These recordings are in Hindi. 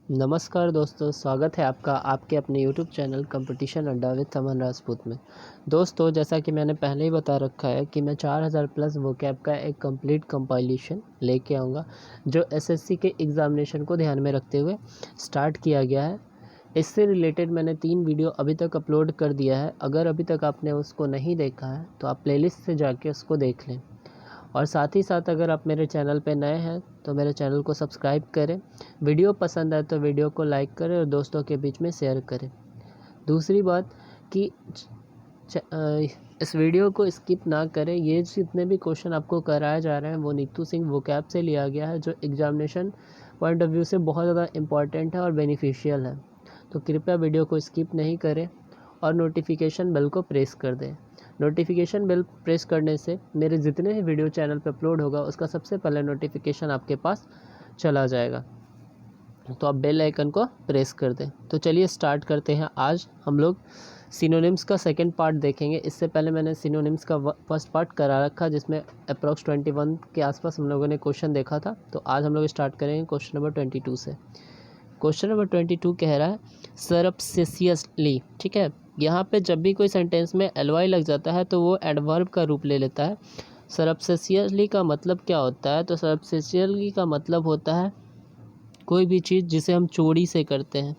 नमस्कार दोस्तों, स्वागत है आपका आपके अपने यूट्यूब चैनल कंपटीशन अड्डा विद अमन राजपूत में। दोस्तों, जैसा कि मैंने पहले ही बता रखा है कि मैं 4000 प्लस वोकैब का एक कंप्लीट कंपाइलेशन लेके आऊँगा, जो एसएससी के एग्ज़ामिनेशन को ध्यान में रखते हुए स्टार्ट किया गया है। इससे रिलेटेड मैंने 3 वीडियो अभी तक अपलोड कर दिया है। अगर अभी तक आपने उसको नहीं देखा है तो आप प्लेलिस्ट से जाके उसको देख लें। और साथ ही साथ अगर आप मेरे चैनल पे नए हैं तो मेरे चैनल को सब्सक्राइब करें। वीडियो पसंद आए तो वीडियो को लाइक करें और दोस्तों के बीच में शेयर करें। दूसरी बात कि इस वीडियो को स्किप ना करें। ये जितने भी क्वेश्चन आपको कराए जा रहे हैं वो नीतू सिंह वोकैब से लिया गया है, जो एग्जामिनेशन पॉइंट ऑफ व्यू से बहुत ज़्यादा इम्पॉर्टेंट है और बेनिफिशियल है। तो कृपया वीडियो को स्किप नहीं करें और नोटिफिकेशन बेल को प्रेस कर दें। नोटिफिकेशन बेल प्रेस करने से मेरे जितने भी वीडियो चैनल पर अपलोड होगा उसका सबसे पहले नोटिफिकेशन आपके पास चला जाएगा, तो आप बेल आइकन को प्रेस कर दें। तो चलिए स्टार्ट करते हैं। आज हम लोग सिनोनिम्स का सेकंड पार्ट देखेंगे। इससे पहले मैंने सिनोनिम्स का फर्स्ट पार्ट करा रखा, जिसमें अप्रॉक्स 21 के आसपास हम लोगों ने क्वेश्चन देखा था। तो आज हम लोग स्टार्ट करेंगे क्वेश्चन नंबर 22 से। क्वेश्चन नंबर 22 कह रहा है सरप्सियसली। ठीक है, यहाँ पे जब भी कोई सेंटेंस में एलवाई लग जाता है तो वो एडवर्ब का रूप ले लेता है। सरप्सियसली का मतलब क्या होता है? तो सरप्सियसली का मतलब होता है कोई भी चीज़ जिसे हम चोरी से करते हैं।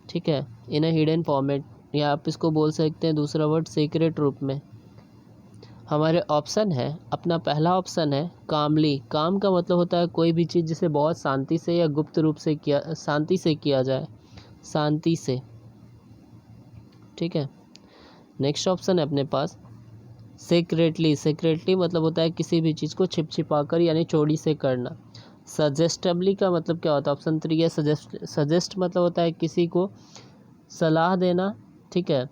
ठीक है, इन अ हिडन फॉर्मेट, या आप इसको बोल सकते हैं दूसरा वर्ड सीक्रेट रूप में। हमारे ऑप्शन है, अपना पहला ऑप्शन है कामली। काम का मतलब होता है कोई भी चीज़ जिसे बहुत शांति से या गुप्त रूप से किया जाए, शांति से। ठीक है, नेक्स्ट ऑप्शन है अपने पास सीक्रेटली। सीक्रेटली मतलब होता है किसी भी चीज़ को छिपा कर यानी चोरी से करना। सजेस्टेबली का मतलब क्या होता है? ऑप्शन 3 है सजेस्ट मतलब होता है किसी को सलाह देना। ठीक है,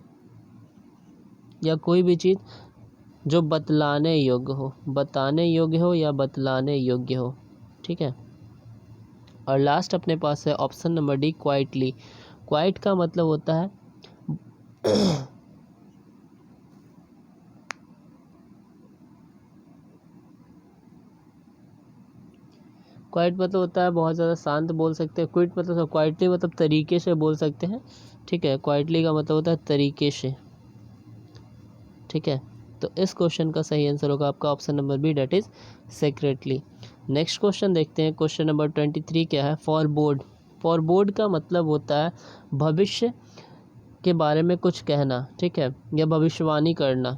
या कोई भी चीज़ जो बताने योग्य हो या बतलाने योग्य हो। ठीक है, और लास्ट अपने पास है option number D quietly. Quite का मतलब होता है क्वाइट मतलब होता है बहुत ज़्यादा शांत बोल सकते हैं। क्विट मतलब क्वाइटली मतलब तरीके से बोल सकते हैं। ठीक है, क्वाइटली का मतलब होता है तरीके से। ठीक है, तो इस क्वेश्चन का सही आंसर होगा आपका option number B, that is secretly. Next question देखते हैं। क्वेश्चन नंबर 23 क्या है? फॉरबोर्ड। फॉरबोर्ड का मतलब होता है भविष्य के बारे में कुछ कहना। ठीक है, या भविष्यवाणी करना,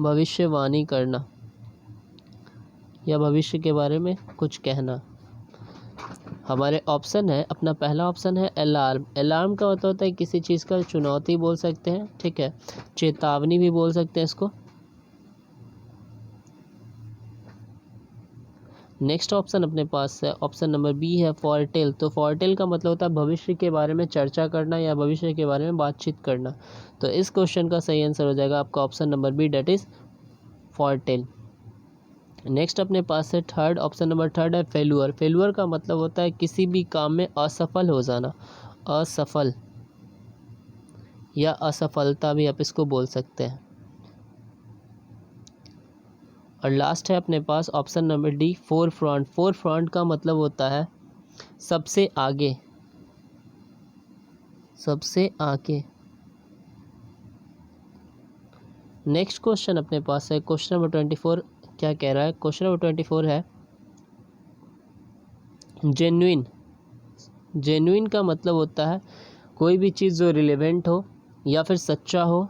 भविष्यवाणी करना या भविष्य के बारे में कुछ कहना। हमारे ऑप्शन है, अपना पहला ऑप्शन है अलार्म। अलार्म का मतलब होता है किसी चीज़ का चुनौती बोल सकते हैं। ठीक है, चेतावनी भी बोल सकते हैं इसको। नेक्स्ट ऑप्शन अपने पास है ऑप्शन नंबर बी है फॉरटेल। तो फॉरटेल का मतलब होता है भविष्य के बारे में चर्चा करना या भविष्य के बारे में बातचीत करना। तो इस क्वेश्चन का सही आंसर हो जाएगा आपका option number B, that is foretell. Next अपने पास है थर्ड, ऑप्शन नंबर थर्ड है फेल्यूअर। फेल्यूअर का मतलब होता है किसी भी काम में असफल हो जाना, असफल या असफलता भी आप इसको बोल सकते हैं। और लास्ट है अपने पास option number D forefront. Forefront का मतलब होता है सबसे आगे, सबसे आगे। नेक्स्ट क्वेश्चन अपने पास है क्वेश्चन नंबर 24। क्या कह रहा है? क्वेश्चन नंबर 24 है जेन्युइन। जेन्युइन का मतलब होता है कोई भी चीज़ जो रिलेवेंट हो या फिर सच्चा हो,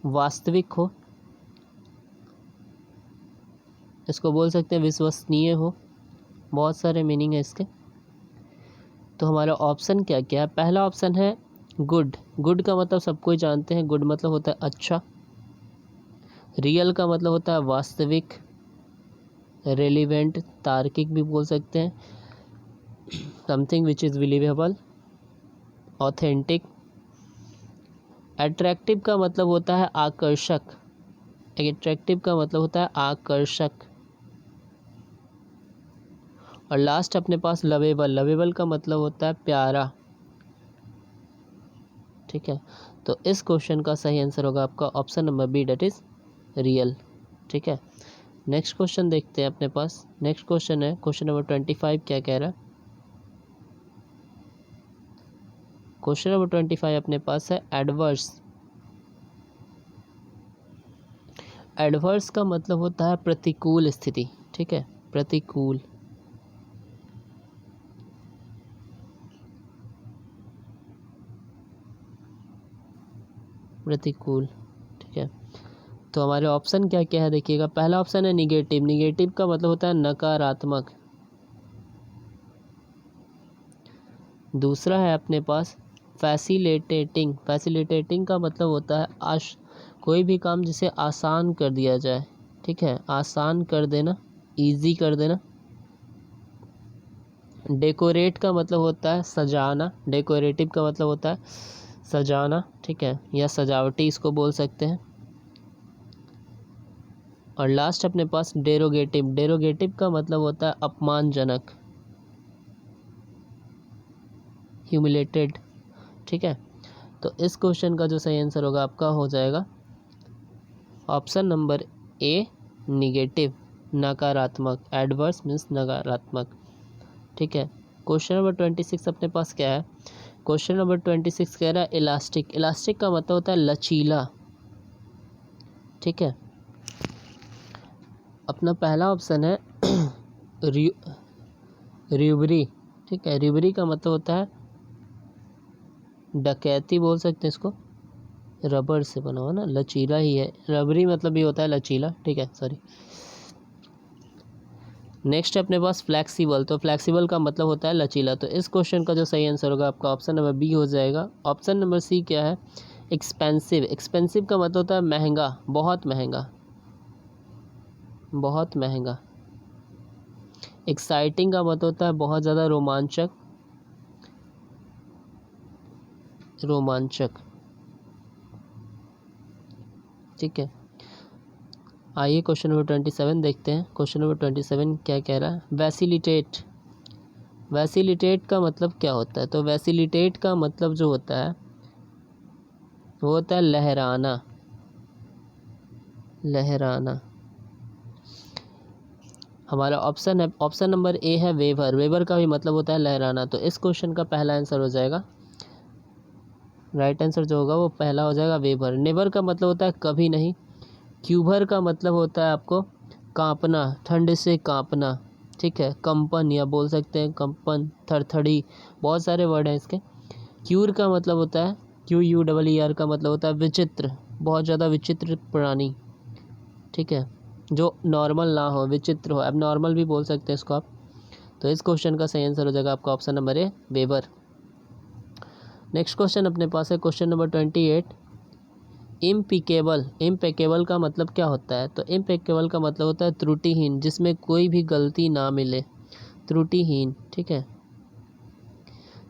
वास्तविक हो, इसको बोल सकते हैं विश्वसनीय हो। बहुत सारे मीनिंग है इसके। तो हमारा ऑप्शन क्या क्या है? पहला ऑप्शन है गुड। गुड का मतलब सब कोई जानते हैं, गुड मतलब होता है अच्छा। रियल का मतलब होता है वास्तविक, रेलिवेंट तार्किक भी बोल सकते हैं, something which is believable, authentic. Attractive का मतलब होता है आकर्षक। अट्रैक्टिव का मतलब होता है आकर्षक। और लास्ट अपने पास लवेबल। लवेबल का मतलब होता है प्यारा। ठीक है, तो इस क्वेश्चन का सही आंसर होगा आपका option number B, that is real. ठीक है, नेक्स्ट क्वेश्चन देखते हैं अपने पास। नेक्स्ट क्वेश्चन है क्वेश्चन नंबर 25। क्या कह रहा है? क्वेश्चन नंबर 25 अपने पास है एडवर्स। एडवर्स का मतलब होता है प्रतिकूल स्थिति। ठीक है, प्रतिकूल। प्रतिकूल। ठीक है, तो हमारे ऑप्शन क्या क्या है देखिएगा। पहला ऑप्शन है निगेटिव। निगेटिव का मतलब होता है नकारात्मक। दूसरा है अपने पास फैसिलिटेटिंग। फैसिलिटेटिंग का मतलब होता है कोई भी काम जिसे आसान कर दिया जाए। ठीक है, आसान कर देना, इजी कर देना। डेकोरेट का मतलब होता है सजाना। डेकोरेटिव का मतलब होता है सजाना। ठीक है, या सजावटी इसको बोल सकते हैं। और लास्ट अपने पास डेरोगेटिव। डेरोगेटिव का मतलब होता है अपमानजनक, ह्यूमिलेटेड। ठीक है, तो इस क्वेश्चन का जो सही आंसर होगा आपका हो जाएगा ऑप्शन नंबर ए, निगेटिव, नकारात्मक। एडवर्स मीन्स नकारात्मक। ठीक है, क्वेश्चन नंबर 26 अपने पास क्या है? क्वेश्चन नंबर 26 कह रहा है इलास्टिक। इलास्टिक का मतलब होता है लचीला। ठीक है, अपना पहला ऑप्शन है रिवरी। ठीक है, रिवरी का मतलब होता है डकैती बोल सकते हैं इसको। रबर से बना हुआ ना, लचीला ही है। रबरी मतलब ये होता है लचीला। ठीक है, सॉरी। नेक्स्ट है अपने पास फ्लैक्सिबल। तो फ्लैक्सिबल का मतलब होता है लचीला। तो इस क्वेश्चन का जो सही आंसर होगा आपका ऑप्शन नंबर बी हो जाएगा। ऑप्शन नंबर सी क्या है? एक्सपेंसिव। एक्सपेंसिव का मतलब होता है महंगा, बहुत महंगा, बहुत महंगा। एक्साइटिंग का मतलब होता है बहुत ज़्यादा रोमांचक, रोमांचक। ठीक है, आइए क्वेश्चन नंबर 27 देखते हैं। क्वेश्चन नंबर 27 क्या कह रहा है? वैसिलिटेट। वैसिलिटेट का मतलब क्या होता है? तो वैसिलिटेट का मतलब जो होता है वो होता है लहराना, लहराना। हमारा ऑप्शन है, ऑप्शन नंबर ए है वेवर। वेवर का भी मतलब होता है लहराना। तो इस क्वेश्चन का पहला आंसर हो जाएगा, राइट आंसर जो होगा वो पहला हो जाएगा वेवर। नेवर का मतलब होता है कभी नहीं। क्यूबर का मतलब होता है आपको कांपना, ठंड से कांपना। ठीक है, कंपन या बोल सकते हैं कंपन, थरथड़ी, बहुत सारे वर्ड हैं इसके। क्यूर का मतलब होता है QUEER का मतलब होता है विचित्र, बहुत ज़्यादा विचित्र प्राणी। ठीक है, जो नॉर्मल ना हो, विचित्र हो, अब नॉर्मल भी बोल सकते हैं इसको आप। तो इस क्वेश्चन का सही आंसर हो जाएगा आपका option number A, weber. Next question अपने पास है क्वेश्चन नंबर 28। इम्पिकेबल। इम्पेकेबल का मतलब क्या होता है? तो इम्पेकेबल का मतलब होता है त्रुटिहीन, जिसमें कोई भी गलती ना मिले, त्रुटिहीन। ठीक है,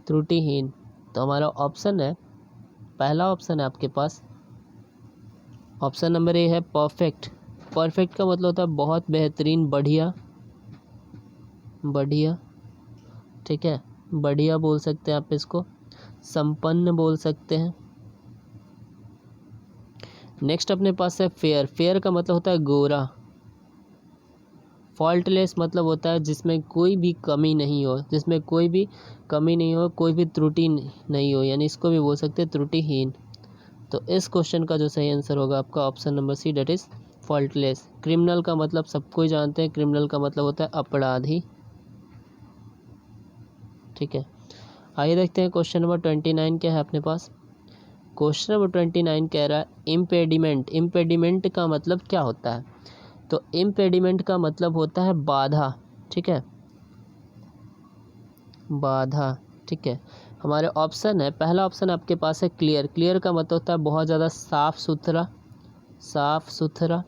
त्रुटिहीन। तो हमारा ऑप्शन है, पहला ऑप्शन है आपके पास, ऑप्शन नंबर ए है परफेक्ट। परफेक्ट का मतलब होता है बहुत बेहतरीन, बढ़िया, बढ़िया। ठीक है, बढ़िया बोल सकते हैं आप इसको, संपन्न बोल सकते हैं। नेक्स्ट अपने पास है फेयर। फेयर का मतलब होता है गोरा। फॉल्टलेस मतलब होता है जिसमें कोई भी कमी नहीं हो, जिसमें कोई भी कमी नहीं हो, कोई भी त्रुटि नहीं हो, यानी इसको भी बोल सकते हैं त्रुटिहीन। तो इस क्वेश्चन का जो सही आंसर होगा आपका option number C, that is faultless. Criminal का मतलब सबको ही जानते हैं, क्रिमिनल का मतलब होता है अपराधी। ठीक है, आइए देखते हैं क्वेश्चन नंबर 29 क्या है अपने पास। क्वेश्चन नंबर 29 कह रहा है इम्पेडिमेंट। इम्पेडिमेंट का मतलब क्या होता है? तो इम्पेडिमेंट का मतलब होता है बाधा। ठीक है, बाधा। ठीक है, हमारे ऑप्शन है, पहला ऑप्शन आपके पास है क्लियर। क्लियर का मतलब होता है बहुत ज़्यादा साफ सुथरा, साफ सुथरा।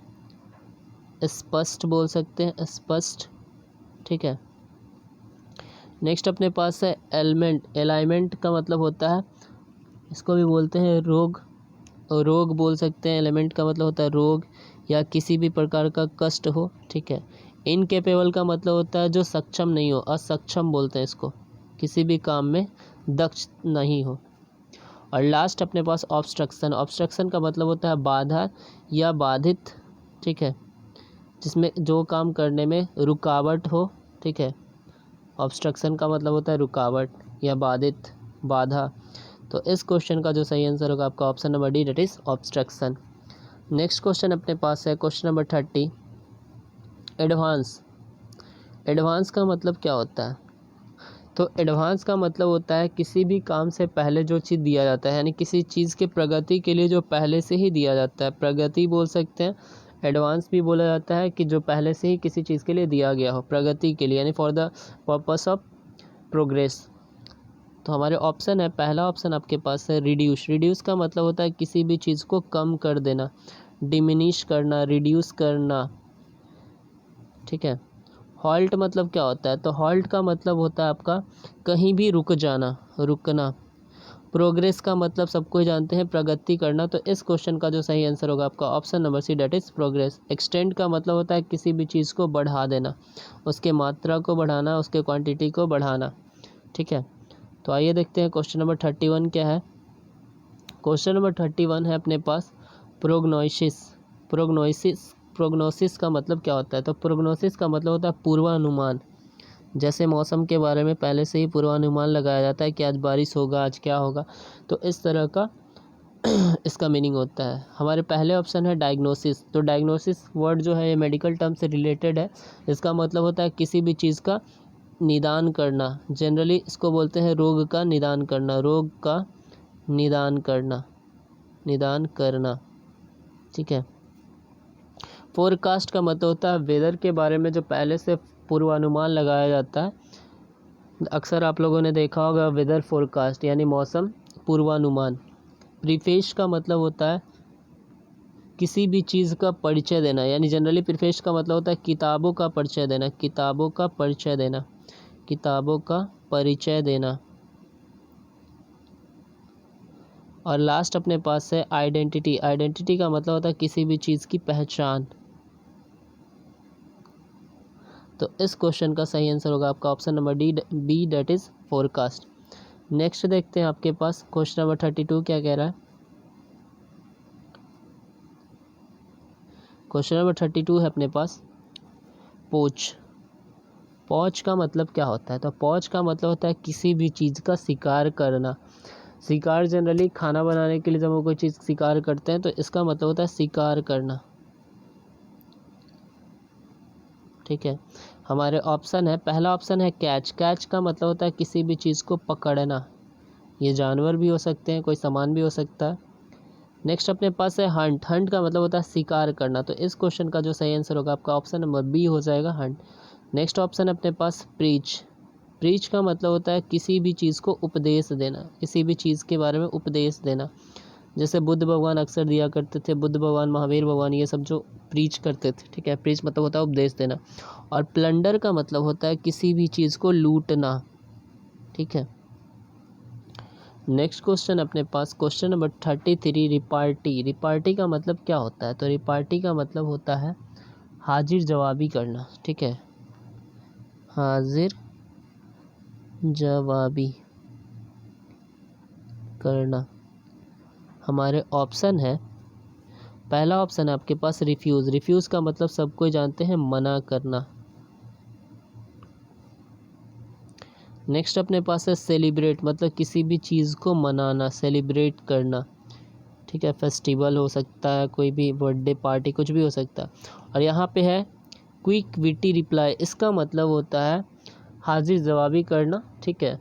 स्पष्ट बोल सकते हैं, स्पष्ट। ठीक है, नेक्स्ट अपने पास है एलिमेंट। एलाइनमेंट का मतलब होता है, इसको भी बोलते हैं रोग, रोग बोल सकते हैं। एलिमेंट का मतलब होता है रोग या किसी भी प्रकार का कष्ट हो। ठीक है, इनकेपेबल का मतलब होता है जो सक्षम नहीं हो, असक्षम बोलते हैं इसको, किसी भी काम में दक्ष नहीं हो। और लास्ट अपने पास ऑब्स्ट्रक्शन। ऑब्स्ट्रक्शन का मतलब होता है बाधा या बाधित। ठीक है, जिसमें जो काम करने में रुकावट हो, ठीक है। ऑब्स्ट्रक्शन का मतलब होता है रुकावट या बाधित, बाधा। तो इस क्वेश्चन का जो सही आंसर होगा आपका option number D, that is obstruction. Next question अपने पास है क्वेश्चन नंबर 30, एडवांस। एडवांस का मतलब क्या होता है? तो एडवांस का मतलब होता है किसी भी काम से पहले जो चीज़ दिया जाता है, यानी किसी चीज़ के प्रगति के लिए जो पहले से ही दिया जाता है, प्रगति बोल सकते हैं, एडवांस भी बोला जाता है कि जो पहले से ही किसी चीज़ के लिए दिया गया हो, प्रगति के लिए, यानी for the purpose of progress. तो हमारे ऑप्शन है, पहला ऑप्शन आपके पास है रिड्यूस। रिड्यूस का मतलब होता है किसी भी चीज़ को कम कर देना, डिमिनिश करना, रिड्यूस करना, ठीक है। हॉल्ट मतलब क्या होता है? तो हॉल्ट का मतलब होता है आपका कहीं भी रुक जाना, रुकना। प्रोग्रेस का मतलब सबको जानते हैं, प्रगति करना। तो इस क्वेश्चन का जो सही आंसर होगा आपका option number C, that is progress. Extend का मतलब होता है किसी भी चीज़ को बढ़ा देना, उसके मात्रा को बढ़ाना, उसके क्वांटिटी को बढ़ाना, ठीक है। तो आइए देखते हैं क्वेश्चन नंबर 31 क्या है। क्वेश्चन नंबर 31 है अपने पास प्रोग्नोसिस। प्रोग्नोसिस, प्रोग्नोसिस का मतलब क्या होता है? तो प्रोग्नोसिस का मतलब होता है पूर्वानुमान। जैसे मौसम के बारे में पहले से ही पूर्वानुमान लगाया जाता है कि आज बारिश होगा, आज क्या होगा, तो इस तरह का इसका मीनिंग होता है। हमारे पहले ऑप्शन है डायग्नोसिस। तो डायग्नोसिस वर्ड जो है ये मेडिकल टर्म से रिलेटेड है। इसका मतलब होता है किसी भी चीज़ का निदान करना। जनरली इसको बोलते हैं रोग का निदान करना, रोग का निदान करना, निदान करना, ठीक है। फोरकास्ट का मतलब होता है वेदर के बारे में जो पहले से पूर्वानुमान लगाया जाता है। अक्सर आप लोगों ने देखा होगा वेदर फोरकास्ट, यानी मौसम पूर्वानुमान। प्रीफेस का मतलब होता है किसी भी चीज़ का परिचय देना, यानी जनरली प्रीफेस का मतलब होता है किताबों का परिचय देना, किताबों का परिचय देना, किताबों का परिचय देना। और लास्ट अपने पास है आइडेंटिटी। आइडेंटिटी का मतलब होता है किसी भी चीज़ की पहचान। तो इस क्वेश्चन का सही आंसर होगा आपका option number D, B, that is forecast. Next देखते हैं आपके पास क्वेश्चन नंबर 32 क्या कह रहा है। क्वेश्चन नंबर 32 है अपने पास पोच। पौच का मतलब क्या होता है? तो पौच का मतलब होता है किसी भी चीज़ का शिकार करना। शिकार जनरली खाना बनाने के लिए जब हम कोई चीज़ शिकार करते हैं तो इसका मतलब होता है शिकार करना, ठीक है। हमारे ऑप्शन है, पहला ऑप्शन है कैच। कैच का मतलब होता है किसी भी चीज़ को पकड़ना। ये जानवर भी हो सकते हैं, कोई सामान भी हो सकता है। नेक्स्ट अपने पास है हंट। हंट का मतलब होता है शिकार करना। तो इस क्वेश्चन का जो सही आंसर होगा आपका ऑप्शन नंबर बी हो जाएगा, हंट। नेक्स्ट ऑप्शन अपने पास प्रीच। प्रीच का मतलब होता है किसी भी चीज़ को उपदेश देना, किसी भी चीज़ के बारे में उपदेश देना। जैसे बुद्ध भगवान अक्सर दिया करते थे, बुद्ध भगवान, महावीर भगवान, ये सब जो प्रीच करते थे, ठीक है। प्रीच मतलब होता है उपदेश देना। और प्लंडर का मतलब होता है किसी भी चीज़ को लूटना, ठीक है। नेक्स्ट क्वेश्चन अपने पास क्वेश्चन नंबर 33, रिपार्टी। रिपार्टी का मतलब क्या होता है? तो रिपार्टी का मतलब होता है हाजिर जवाबी करना, ठीक है। हाजिर जवाबी करना। हमारे ऑप्शन है, पहला ऑप्शन है आपके पास रिफ्यूज़। रिफ्यूज़ का मतलब सबको जानते हैं मना करना। नेक्स्ट अपने पास है सेलिब्रेट, मतलब किसी भी चीज़ को मनाना, सेलिब्रेट करना, ठीक है। फेस्टिवल हो सकता है, कोई भी बर्थडे पार्टी, कुछ भी हो सकता है। और यहाँ पे है क्विक विटी रिप्लाई। इसका मतलब होता है हाजिर जवाबी करना, ठीक है।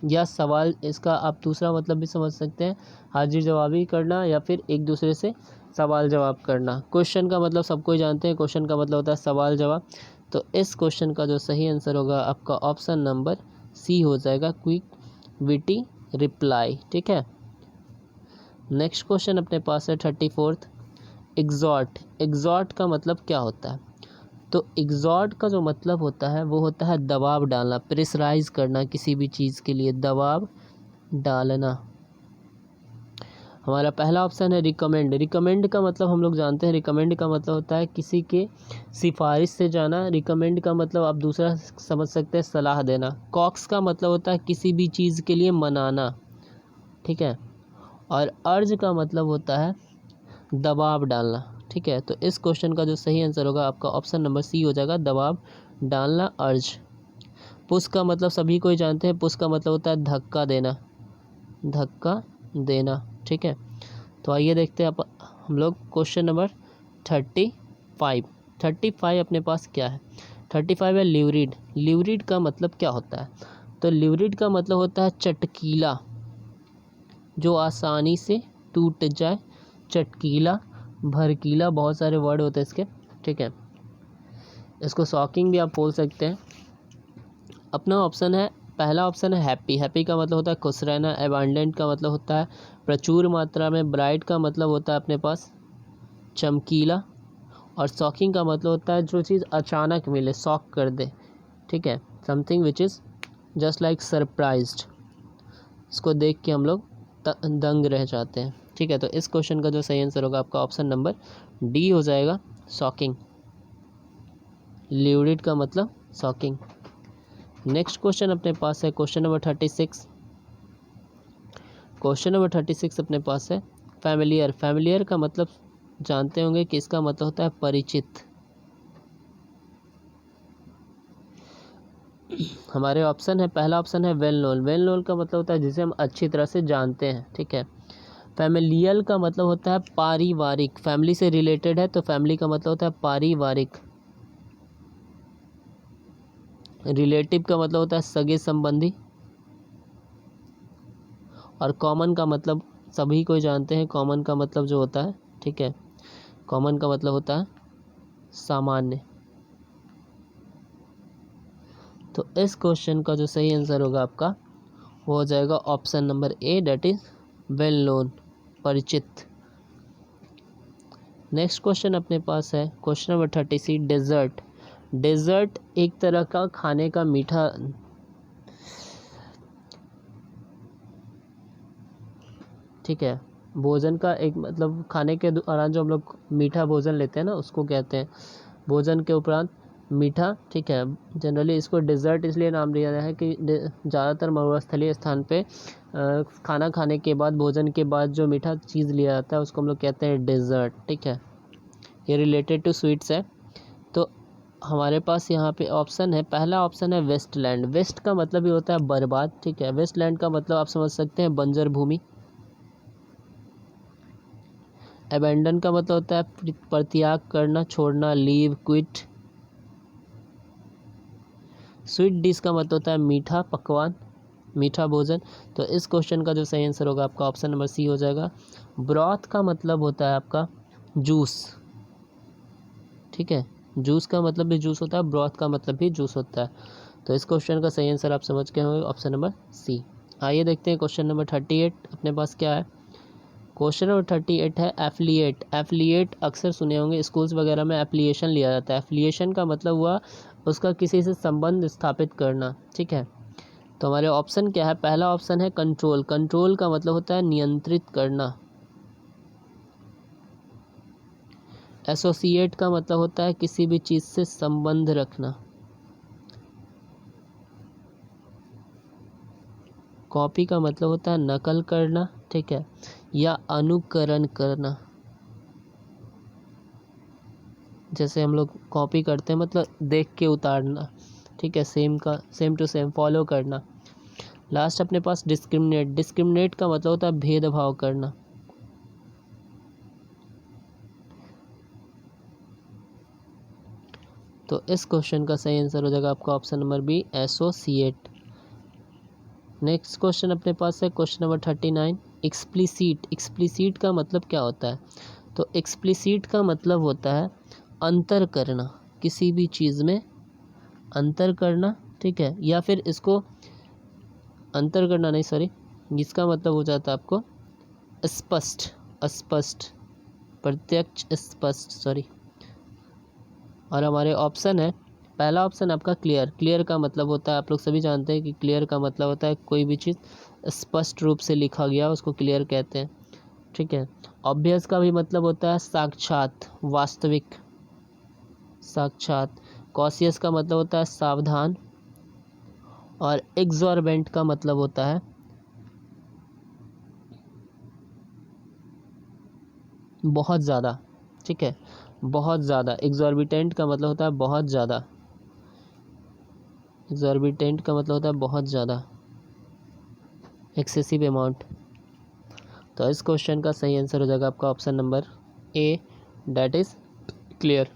या सवाल, इसका आप दूसरा मतलब भी समझ सकते हैं, हाजिर जवाबी करना या फिर एक दूसरे से सवाल जवाब करना। क्वेश्चन का मतलब सबको जानते हैं, क्वेश्चन का मतलब होता है सवाल जवाब। तो इस क्वेश्चन का जो सही आंसर होगा आपका ऑप्शन नंबर सी हो जाएगा, क्विक विटी रिप्लाई, ठीक है। नेक्स्ट क्वेश्चन अपने पास है 34, एग्जॉट। एग्जॉट का मतलब क्या होता है? तो एग्जॉट का जो मतलब होता है वो होता है दबाव डालना, प्रेशराइज करना, किसी भी चीज़ के लिए दबाव डालना। हमारा पहला ऑप्शन है रिकमेंड। रिकमेंड का मतलब हम लोग जानते हैं, रिकमेंड का मतलब होता है किसी के सिफारिश से जाना। रिकमेंड का मतलब आप दूसरा समझ सकते हैं, सलाह देना। कॉक्स का मतलब होता है किसी भी चीज़ के लिए मनाना, ठीक है। और अर्ज का मतलब होता है दबाव डालना, ठीक है, तो इस क्वेश्चन का जो सही आंसर होगा आपका ऑप्शन नंबर सी हो जाएगा, दबाव डालना, अर्ज। पुश का मतलब सभी कोई जानते हैं, पुश का मतलब होता है धक्का देना, धक्का देना। ठीक है, तो आइए देखते हैं हम लोग क्वेश्चन नंबर 35 अपने पास क्या है। 35 है ल्यूरिड। ल्यूरिड का मतलब क्या होता है? तो ल्यूरिड का मतलब होता है चटकीला, जो आसानी से टूट जाए, चटकीला, भड़कीला, बहुत सारे वर्ड होते हैं इसके। ठीक है, इसको शॉकिंग भी आप बोल सकते हैं। अपना ऑप्शन है, पहला ऑप्शन है हैप्पी। हैप्पी का मतलब होता है खुश रहना। एबंडेंट का मतलब होता है प्रचुर मात्रा में। ब्राइट का मतलब होता है अपने पास चमकीला। और शॉकिंग का मतलब होता है जो चीज़ अचानक मिले, शॉक कर दे। ठीक है, something which is just like surprised, इसको देख के हम लोग दंग रह जाते हैं। ठीक है, तो इस क्वेश्चन का जो सही आंसर होगा आपका ऑप्शन नंबर डी हो जाएगा, शॉकिंग। ल्यूरिड का मतलब शॉकिंग। नेक्स्ट क्वेश्चन अपने पास है क्वेश्चन नंबर 36। क्वेश्चन नंबर 36 अपने पास है फैमिलियर। फैमिलियर का मतलब जानते होंगे कि इसका मतलब होता है परिचित। हमारे ऑप्शन है, पहला ऑप्शन है वेल नोन। वेल नोन का मतलब होता है जिसे हम अच्छी तरह से जानते हैं। ठीक है, फैमिलियल का मतलब होता है पारिवारिक, फैमिली से रिलेटेड है तो फैमिली का मतलब होता है पारिवारिक। रिलेटिव का मतलब होता है सगे संबंधी। और कॉमन का मतलब सभी कोई जानते हैं, कॉमन का मतलब जो होता है, ठीक है, कॉमन का मतलब होता है सामान्य। तो इस क्वेश्चन का जो सही आंसर होगा आपका वो हो जाएगा option number A, that is well known, परिचित। नेक्स्ट क्वेश्चन अपने पास है क्वेश्चन नंबर 36 डेजर्ट। डेजर्ट एक तरह का खाने का मीठा, ठीक है, भोजन का एक मतलब खाने के दौरान जो हम लोग मीठा भोजन लेते हैं ना, उसको कहते हैं भोजन के उपरांत मीठा। ठीक है, जनरली इसको डेजर्ट इसलिए नाम दिया गया है कि ज़्यादातर मरुस्थलीय स्थान पे खाना खाने के बाद, भोजन के बाद जो मीठा चीज़ लिया जाता है उसको हम लोग कहते हैं डेजर्ट। ठीक है, ये रिलेटेड टू स्वीट्स है। तो हमारे पास यहाँ पे ऑप्शन है, पहला ऑप्शन है वेस्टलैंड। वेस्ट का मतलब ही होता है बर्बाद। ठीक है, वेस्टलैंड का मतलब आप समझ सकते हैं बंजर भूमि। अबेंडन का मतलब होता है परित्याग करना, छोड़ना, लीव, क्विट। स्वीट डिश का मतलब होता है मीठा पकवान, मीठा भोजन। तो इस क्वेश्चन का जो सही आंसर होगा आपका ऑप्शन नंबर सी हो जाएगा। ब्रॉथ का मतलब होता है आपका जूस। ठीक है, जूस का मतलब भी जूस होता है, ब्रॉथ का मतलब भी जूस होता है। तो इस क्वेश्चन का सही आंसर आप समझ गए होंगे, ऑप्शन नंबर सी। आइए देखते हैं क्वेश्चन नंबर 38 अपने पास क्या है। क्वेश्चन नंबर 38 है एफिलिएट। एफिलिएट अक्सर सुने होंगे, स्कूल्स वगैरह में एफिलिएशन लिया जाता है। एफिलिएशन का मतलब हुआ उसका किसी से संबंध स्थापित करना। ठीक है, तो हमारे ऑप्शन क्या है, पहला ऑप्शन है कंट्रोल। कंट्रोल का मतलब होता है नियंत्रित करना। एसोसिएट का मतलब होता है किसी भी चीज़ से संबंध रखना। कॉपी का मतलब होता है नकल करना। ठीक है, या अनुकरण करना। जैसे हम लोग कॉपी करते हैं मतलब देख के उतारना। ठीक है, सेम का सेम टू सेम फॉलो करना। लास्ट अपने पास डिस्क्रिमिनेट। डिस्क्रिमिनेट का मतलब होता है भेदभाव करना। तो इस क्वेश्चन का सही आंसर हो जाएगा आपका option number B, associate. Next question अपने पास है क्वेश्चन नंबर 39 एक्सप्लिसिट। एक्सप्लिसिट का मतलब क्या होता है? तो एक्सप्लिसिट का मतलब होता है अंतर करना, किसी भी चीज़ में अंतर करना। ठीक है, या फिर इसको अंतर करना नहीं, सॉरी, इसका मतलब हो जाता है आपको स्पष्ट, अस्पष्ट, प्रत्यक्ष, स्पष्ट, सॉरी। और हमारे ऑप्शन है, पहला ऑप्शन आपका क्लियर। क्लियर का मतलब होता है, आप लोग सभी जानते हैं कि क्लियर का मतलब होता है कोई भी चीज़ स्पष्ट रूप से लिखा गया उसको क्लियर कहते हैं। ठीक है, ऑब्वियस का भी मतलब होता है साक्षात, वास्तविक, साक्षात। कॉशियस का मतलब होता है सावधान। और एक्सॉर्बेंट का मतलब होता है बहुत ज़्यादा। ठीक है, बहुत ज़्यादा। एग्जॉर्बिटेंट का मतलब होता है बहुत ज़्यादा, एग्जॉर्बिटेंट का मतलब होता है बहुत ज़्यादा, एक्सेसिव अमाउंट। तो इस क्वेश्चन का सही आंसर हो जाएगा आपका option number A, that is clear.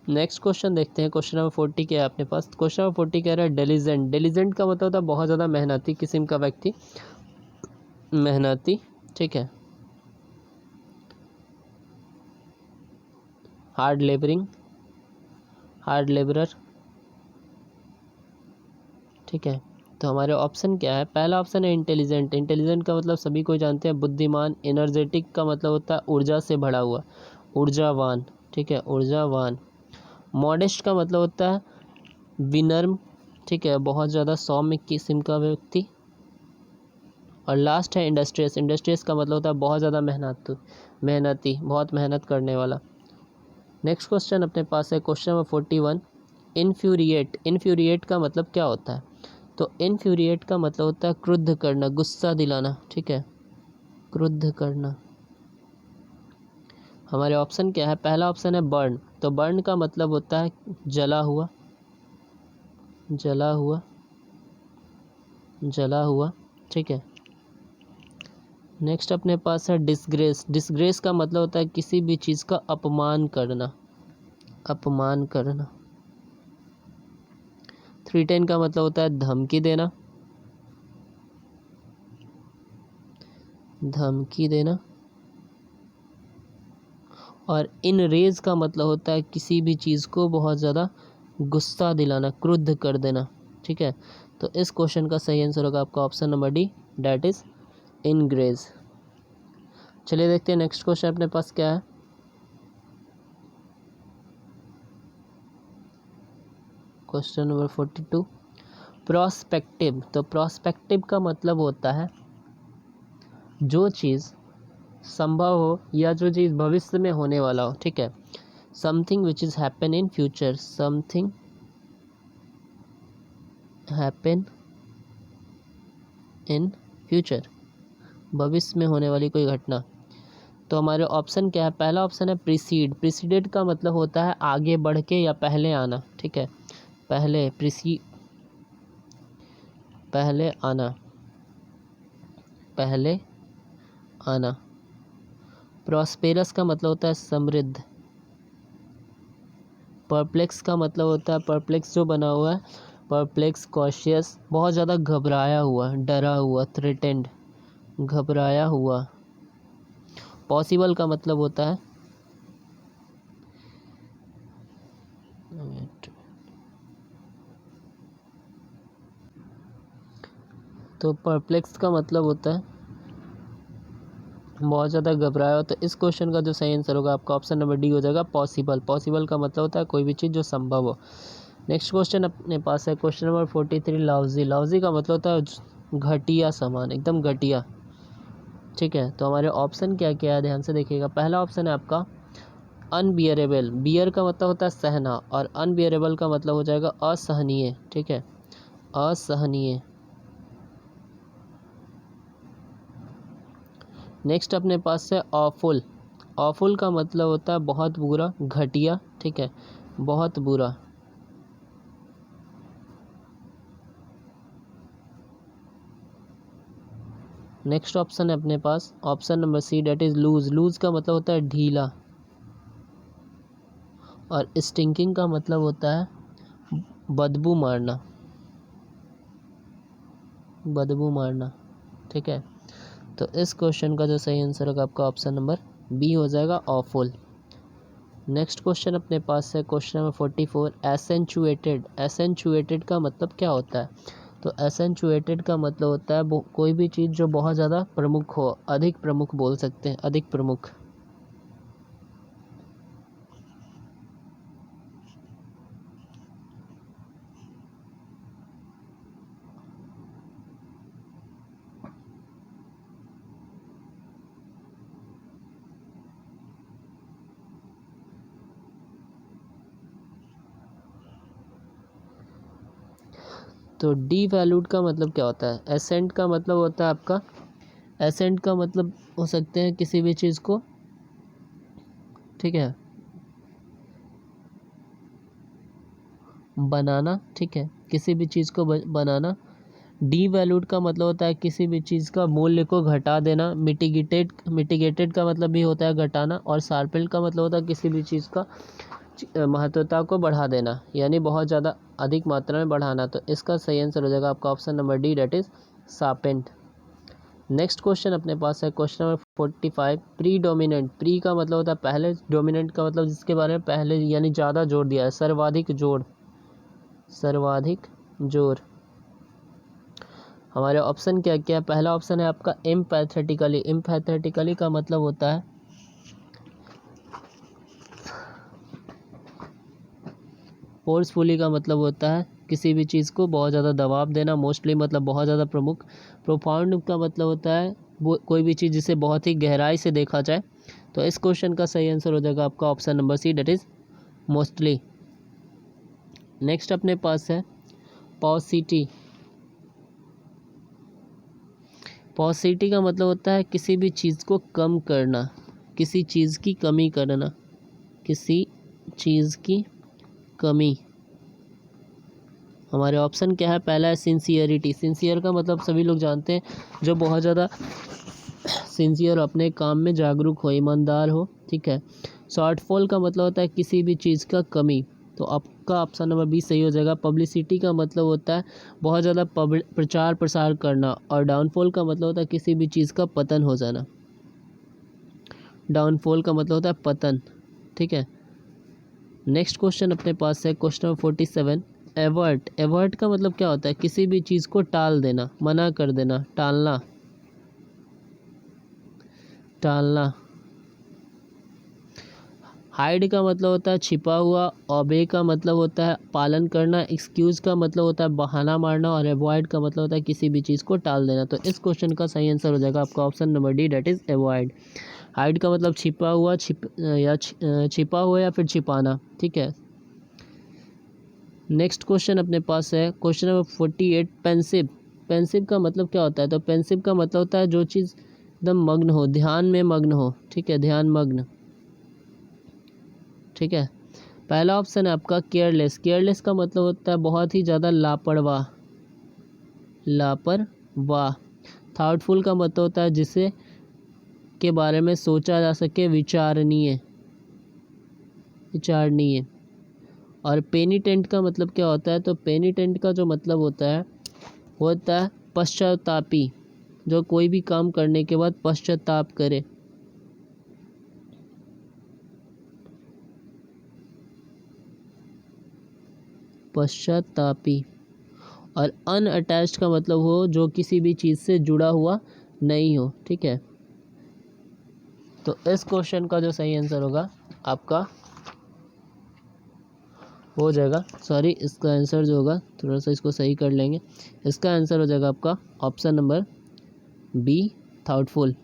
Next question देखते हैं। क्वेश्चन नंबर 40 क्या है अपने पास। क्वेश्चन नंबर 40 कह रहा है डिलीजेंट। डिलीजेंट का मतलब होता है बहुत ज़्यादा मेहनती किस्म का व्यक्ति, मेहनती, ठीक है, हार्ड लेबरिंग, हार्ड लेबरर, ठीक है। तो हमारे ऑप्शन क्या है, पहला ऑप्शन है इंटेलिजेंट। इंटेलिजेंट का मतलब सभी को जानते हैं, बुद्धिमान। एनर्जेटिक का मतलब होता है ऊर्जा से भरा हुआ, ऊर्जावान, ठीक है, ऊर्जावान। मॉडेस्ट का मतलब होता है विनम्र, ठीक है, बहुत ज़्यादा सौम्य किस्म का व्यक्ति। और लास्ट है इंडस्ट्रियस। इंडस्ट्रियस का मतलब होता है बहुत ज़्यादा मेहनती, बहुत मेहनत करने वाला। नेक्स्ट क्वेश्चन अपने पास है क्वेश्चन नंबर 41, इन्फ्यूरिएट। इन्फ्यूरिएट का मतलब क्या होता है। तो इन्फ्यूरिएट का मतलब होता है क्रुद्ध करना, गुस्सा दिलाना, ठीक है, क्रुद्ध करना। हमारे ऑप्शन क्या है, पहला ऑप्शन है बर्न। तो बर्न का मतलब होता है जला हुआ, जला हुआ, जला हुआ, ठीक है। नेक्स्ट अपने पास है डिसग्रेस। डिसग्रेस का मतलब होता है किसी भी चीज़ का अपमान करना, अपमान करना। 310 का मतलब होता है धमकी देना, धमकी देना। और इनरेज का मतलब होता है किसी भी चीज़ को बहुत ज़्यादा गुस्सा दिलाना, क्रुद्ध कर देना, ठीक है। तो इस क्वेश्चन का सही आंसर होगा आपका option number D, that is ingress. चलिए देखते हैं नेक्स्ट क्वेश्चन अपने पास क्या है। Question number 42, prospective. तो प्रोस्पेक्टिव का मतलब होता है जो चीज़ संभव हो या जो चीज़ भविष्य में होने वाला हो, ठीक है। Something which is happen in future, something happen in future, भविष्य में होने वाली कोई घटना। तो हमारे ऑप्शन क्या है, पहला ऑप्शन है प्रीसीड। प्रीसीडेड का मतलब होता है आगे बढ़ के या पहले आना, ठीक है, पहले, पहले आना, पहले आना। प्रॉस्पेरस का मतलब होता है समृद्ध। परप्लेक्स का मतलब होता है, परप्लेक्स जो बना हुआ है, परप्लेक्स, कॉशियस, बहुत ज़्यादा घबराया हुआ, डरा हुआ, थ्रेटेंड, घबराया हुआ। पॉसिबल का मतलब होता है, तो परप्लेक्स का मतलब होता है बहुत ज़्यादा घबराया हो। तो इस क्वेश्चन का जो सही आंसर होगा आपका ऑप्शन नंबर डी हो जाएगा, पॉसिबल। पॉसिबल का मतलब होता है कोई भी चीज़ जो संभव हो। नेक्स्ट क्वेश्चन अपने पास है क्वेश्चन नंबर 43, लाउजी। लाउजी का मतलब होता है घटिया सामान, एकदम घटिया, ठीक है। तो हमारे ऑप्शन क्या क्या है, ध्यान से देखिएगा। पहला ऑप्शन है आपका अनबियरेबल। बियर का मतलब होता है सहना, और अनबियरेबल का मतलब हो जाएगा असहनीय, ठीक है, असहनीय। नेक्स्ट अपने पास है ऑफुल। ऑफुल का मतलब होता है बहुत बुरा, घटिया, ठीक है, बहुत बुरा। नेक्स्ट ऑप्शन है अपने पास option number C, that is loose. Loose का मतलब होता है ढीला। और स्टिंकिंग का मतलब होता है बदबू मारना, बदबू मारना, ठीक है। तो इस क्वेश्चन का जो सही आंसर होगा आपका ऑप्शन नंबर बी हो जाएगा, ऑफुल। नेक्स्ट क्वेश्चन अपने पास है क्वेश्चन नंबर 44, एसेंचुएटेड। एसेंचुएटेड का मतलब क्या होता है। तो एसेंचुएटेड का मतलब होता है कोई भी चीज़ जो बहुत ज़्यादा प्रमुख हो, अधिक प्रमुख बोल सकते हैं, अधिक प्रमुख। तो डी वैल्यूड का मतलब क्या होता है। एसेंट का मतलब होता है आपका, एसेंट का मतलब हो सकते हैं किसी भी चीज़ को ठीक है, बनाना, ठीक है, किसी भी चीज़ को बनाना। डीवैल्यूड का मतलब होता है किसी भी चीज़ का मूल्य को घटा देना। मिटिगेटेड का मतलब भी होता है घटाना। और शार्पेंड का मतलब होता है किसी भी चीज़ का महत्वता को बढ़ा देना, यानी बहुत ज़्यादा अधिक मात्रा में बढ़ाना। तो इसका सही आंसर हो जाएगा आपका option number D, that is sharpened. Next question अपने पास है question number 45, predominant. Pre का मतलब होता है पहले, डोमिनेंट का मतलब जिसके बारे में पहले यानी ज़्यादा जोर दिया है, सर्वाधिक जोर, सर्वाधिक जोर। हमारे ऑप्शन क्या क्या है? पहला ऑप्शन है आपका एम्पैथेटिकली। एम्पैथेटिकली का मतलब होता है फोर्सफुली का मतलब होता है किसी भी चीज़ को बहुत ज़्यादा दबाव देना। मोस्टली मतलब बहुत ज़्यादा प्रमुख। प्रोफाउंड का मतलब होता है वो कोई भी चीज़ जिसे बहुत ही गहराई से देखा जाए। तो इस क्वेश्चन का सही आंसर हो जाएगा आपका option number C, that is mostly. Next अपने पास है पॉसिटी। पॉसिटी का मतलब होता है किसी भी चीज़ को कम करना, किसी चीज़ की कमी करना, किसी चीज़ की कमी। हमारे ऑप्शन क्या है? पहला है सिंसियरिटी। सिंसियर का मतलब सभी लोग जानते हैं, जो बहुत ज़्यादा सिंसियर, अपने काम में जागरूक हो, ईमानदार हो, ठीक है। शॉर्टफॉल का मतलब होता है किसी भी चीज़ का कमी। तो आपका ऑप्शन नंबर बी सही हो जाएगा। पब्लिसिटी का मतलब होता है बहुत ज़्यादा प्रचार प्रसार करना। और डाउनफॉल का मतलब होता है किसी भी चीज़ का पतन हो जाना। डाउनफॉल का मतलब होता है पतन, ठीक है। नेक्स्ट क्वेश्चन अपने पास है क्वेश्चन नंबर 47, एवर्ट। एवर्ट का मतलब क्या होता है? किसी भी चीज़ को टाल देना, मना कर देना, टालना, टालना। हाइड का मतलब होता है छिपा हुआ। ओबे का मतलब होता है पालन करना। एक्सक्यूज़ का मतलब होता है बहाना मारना। और अवॉइड का मतलब होता है किसी भी चीज़ को टाल देना। तो इस क्वेश्चन का सही आंसर हो जाएगा आपका option number D, that is avoid. Hide का मतलब छिपा हुआ, छिपा हुआ या फिर छिपाना, ठीक है। नेक्स्ट क्वेश्चन अपने पास है क्वेश्चन नंबर 48, पेंसिव। पेंसिव का मतलब क्या होता है? तो पेंसिव का मतलब होता है जो चीज़ एकदम मग्न हो, ध्यान में मग्न हो, ठीक है, ध्यान मग्न, ठीक है। पहला ऑप्शन है आपका केयरलेस। केयरलेस का मतलब होता है बहुत ही ज़्यादा लापरवाह, लापरवाह। थॉटफुल का मतलब होता है जिसे के बारे में सोचा जा सके, विचारणीय, विचारणीय। और पेनिटेंट का मतलब क्या होता है? तो पेनिटेंट का जो मतलब होता है पश्चातापी, जो कोई भी काम करने के बाद पश्चाताप करे। पश्चातापी। और अनअटैच्ड का मतलब हो जो किसी भी चीज़ से जुड़ा हुआ नहीं हो, ठीक है। तो इस क्वेश्चन का जो सही आंसर होगा आपका हो जाएगा, सॉरी, इसका आंसर जो होगा, थोड़ा सा इसको सही कर लेंगे, इसका आंसर हो जाएगा आपका option number B, thoughtful.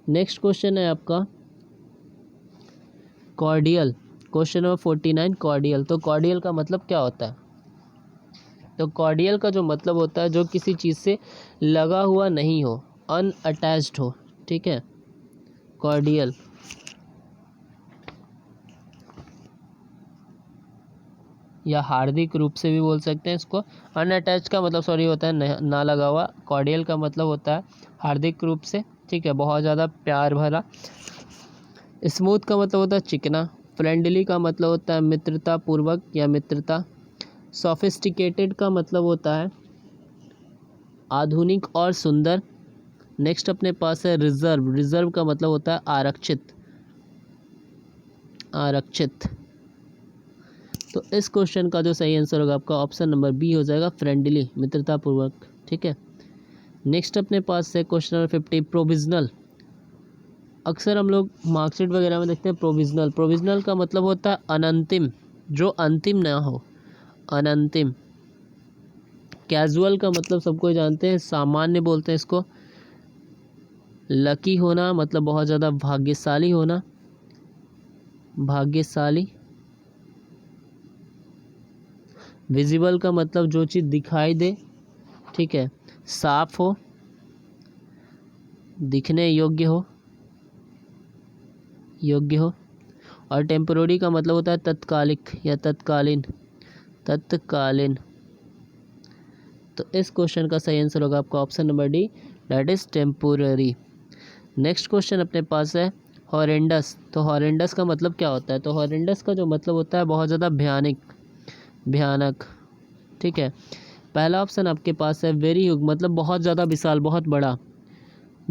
Next question है आपका कॉर्डियल। Question number 49, cordial. तो कॉर्डियल का मतलब क्या होता है? तो कॉर्डियल का जो मतलब होता है जो किसी चीज़ से लगा हुआ नहीं हो, अनअटैच्ड हो, ठीक है, कॉर्डियल। या हार्दिक रूप से भी बोल सकते हैं इसको। अनअटैच का मतलब सॉरी होता है ना लगा हुआ। कॉर्डियल का मतलब होता है हार्दिक रूप से, ठीक है, बहुत ज़्यादा प्यार भरा। स्मूथ का मतलब होता है चिकना। फ्रेंडली का मतलब होता है मित्रता पूर्वक या मित्रता। सोफिस्टिकेटेड का मतलब होता है आधुनिक और सुंदर। नेक्स्ट अपने पास है रिजर्व। रिजर्व का मतलब होता है आरक्षित, आरक्षित। तो इस क्वेश्चन का जो सही आंसर होगा आपका ऑप्शन नंबर बी हो जाएगा, फ्रेंडली, मित्रतापूर्वक, ठीक है। नेक्स्ट अपने पास है क्वेश्चन नंबर 50, प्रोविजनल। अक्सर हम लोग मार्कशीट वगैरह में देखते हैं प्रोविजनल। प्रोविजनल का मतलब होता है अनंतिम, जो अंतिम ना हो, अनंतिम। कैजुअल का मतलब सबको जानते हैं, सामान्य बोलते हैं इसको। लकी होना मतलब बहुत ज़्यादा भाग्यशाली होना, भाग्यशाली। विजिबल का मतलब जो चीज़ दिखाई दे, ठीक है, साफ हो, दिखने योग्य हो, योग्य हो। और टेम्पोररी का मतलब होता है तत्कालिक या तत्कालीन, तत्कालीन। तो इस क्वेश्चन का सही आंसर होगा आपका option number D, that is temporary. Next question अपने पास है हॉरेंडस। तो हॉरेंडस का मतलब क्या होता है? तो हॉरेंडस का जो मतलब होता है बहुत ज़्यादा भयानक। ठीक है, पहला ऑप्शन आपके पास है वेरी ह्यूज, मतलब बहुत ज़्यादा विशाल, बहुत बड़ा।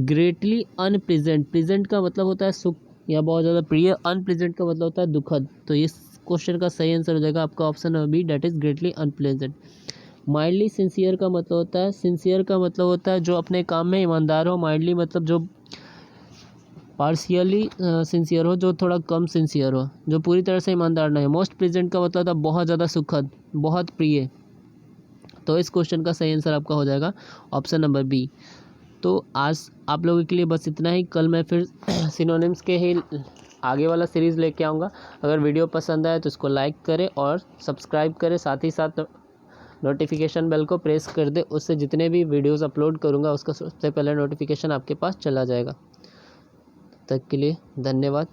ग्रेटली अनप्लीजेंट, प्लीजेंट का मतलब होता है सुख या बहुत ज़्यादा प्रिय, अनप्लीजेंट का मतलब होता है दुखद। तो इस क्वेश्चन का सही आंसर हो जाएगा आपका option number B, that is greatly unpleasant. Mildly sincere का मतलब होता है, सिंसियर का मतलब होता है जो अपने काम में ईमानदार हो। माइल्डली मतलब जो पार्शियली सिंसियर हो, जो थोड़ा कम सिंसियर हो, जो पूरी तरह से ईमानदार नहीं हो। मोस्ट प्लीजेंट का मतलब होता है बहुत ज़्यादा सुखद, बहुत प्रिय। तो इस क्वेश्चन का सही आंसर आपका हो जाएगा ऑप्शन नंबर बी। तो आज आप लोगों के लिए बस इतना ही। कल मैं फिर सिनोनिम्स के ही आगे वाला सीरीज़ लेके आऊँगा। अगर वीडियो पसंद आए तो इसको लाइक करें और सब्सक्राइब करें, साथ ही साथ नोटिफिकेशन बेल को प्रेस कर दे। उससे जितने भी वीडियोस अपलोड करूँगा उसका सबसे पहले नोटिफिकेशन आपके पास चला जाएगा। तब तक के लिए धन्यवाद।